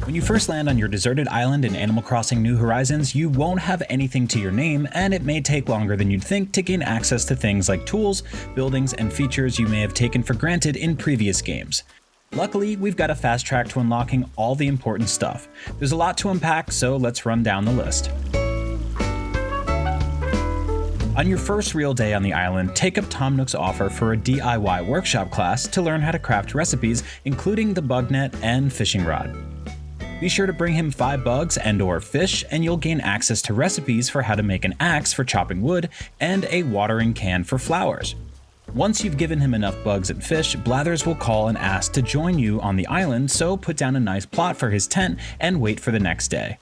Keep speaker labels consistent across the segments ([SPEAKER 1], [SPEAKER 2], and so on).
[SPEAKER 1] When you first land on your deserted island in Animal Crossing New Horizons, you won't have anything to your name, and it may take longer than you'd think to gain access to things like tools, buildings, and features you may have taken for granted in previous games. Luckily, we've got a fast track to unlocking all the important stuff. There's a lot to unpack, so let's run down the list. On your first real day on the island, take up Tom Nook's offer for a DIY workshop class to learn how to craft recipes, including the bug net and fishing rod. Be sure to bring him 5 bugs and/or fish, and you'll gain access to recipes for how to make an axe for chopping wood and a watering can for flowers. Once you've given him enough bugs and fish, Blathers will call and ask to join you on the island, so put down a nice plot for his tent and wait for the next day.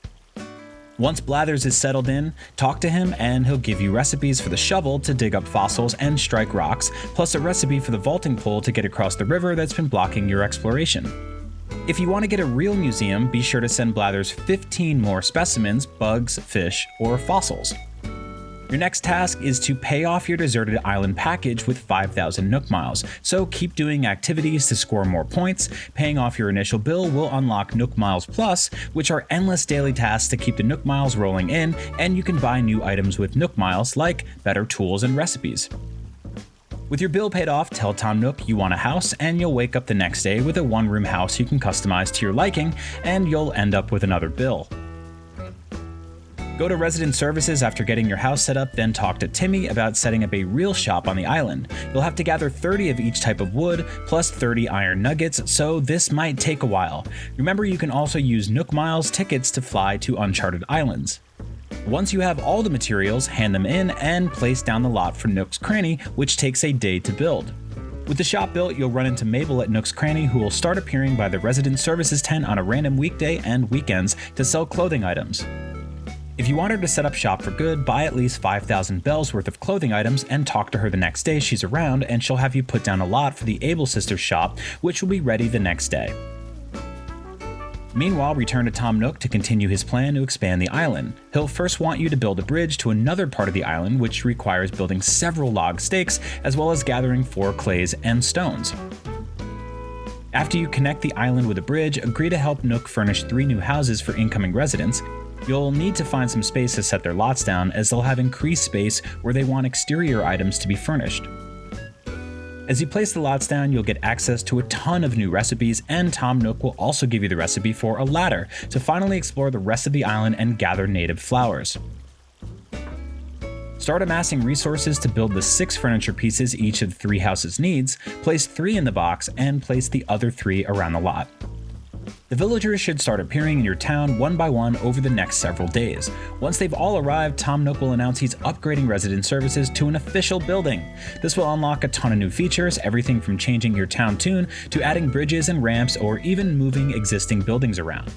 [SPEAKER 1] Once Blathers is settled in, talk to him and he'll give you recipes for the shovel to dig up fossils and strike rocks, plus a recipe for the vaulting pole to get across the river that's been blocking your exploration. If you want to get a real museum, be sure to send Blathers 15 more specimens, bugs, fish, or fossils. Your next task is to pay off your deserted island package with 5,000 Nook Miles, so keep doing activities to score more points. Paying off your initial bill will unlock Nook Miles Plus, which are endless daily tasks to keep the Nook Miles rolling in, and you can buy new items with Nook Miles like better tools and recipes. With your bill paid off, tell Tom Nook you want a house, and you'll wake up the next day with a one-room house you can customize to your liking, and you'll end up with another bill. Go to resident services after getting your house set up, then talk to Timmy about setting up a real shop on the island. You'll have to gather 30 of each type of wood, plus 30 iron nuggets, so this might take a while. Remember, you can also use Nook Miles tickets to fly to uncharted islands. Once you have all the materials, hand them in and place down the lot for Nook's Cranny, which takes a day to build. With the shop built, you'll run into Mabel at Nook's Cranny, who will start appearing by the resident services tent on a random weekday and weekends to sell clothing items. If you want her to set up shop for good, buy at least 5,000 bells worth of clothing items and talk to her the next day she's around, and she'll have you put down a lot for the Able Sisters shop, which will be ready the next day. Meanwhile, return to Tom Nook to continue his plan to expand the island. He'll first want you to build a bridge to another part of the island, which requires building several log stakes, as well as gathering 4 clays and stones. After you connect the island with a bridge, agree to help Nook furnish 3 new houses for incoming residents. You'll need to find some space to set their lots down, as they'll have increased space where they want exterior items to be furnished. As you place the lots down, you'll get access to a ton of new recipes, and Tom Nook will also give you the recipe for a ladder to finally explore the rest of the island and gather native flowers. Start amassing resources to build the 6 furniture pieces each of the 3 houses needs, place 3 in the box, and place the other 3 around the lot. The villagers should start appearing in your town one by one over the next several days. Once they've all arrived, Tom Nook will announce he's upgrading resident services to an official building. This will unlock a ton of new features, everything from changing your town tune to adding bridges and ramps, or even moving existing buildings around.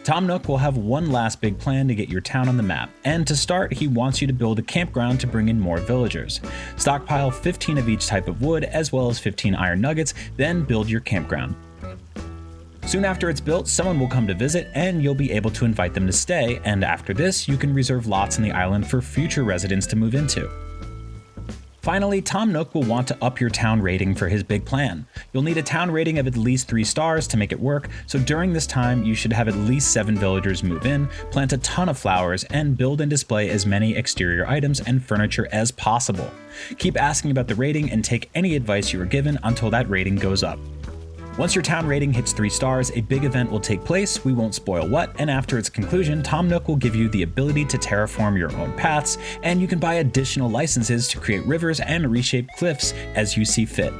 [SPEAKER 1] Tom Nook will have one last big plan to get your town on the map, and to start, he wants you to build a campground to bring in more villagers. Stockpile 15 of each type of wood, as well as 15 iron nuggets, then build your campground. Soon after it's built, someone will come to visit, and you'll be able to invite them to stay, and after this, you can reserve lots on the island for future residents to move into. Finally, Tom Nook will want to up your town rating for his big plan. You'll need a town rating of at least 3 stars to make it work, so during this time, you should have at least 7 villagers move in, plant a ton of flowers, and build and display as many exterior items and furniture as possible. Keep asking about the rating and take any advice you were given until that rating goes up. Once your town rating hits 3 stars, a big event will take place. We won't spoil what, and after its conclusion, Tom Nook will give you the ability to terraform your own paths, and you can buy additional licenses to create rivers and reshape cliffs as you see fit.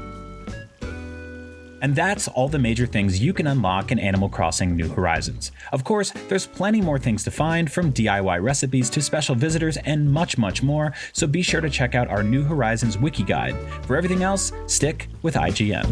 [SPEAKER 1] And that's all the major things you can unlock in Animal Crossing New Horizons. Of course, there's plenty more things to find, from DIY recipes to special visitors and much, much more, so be sure to check out our New Horizons wiki guide. For everything else, stick with IGN.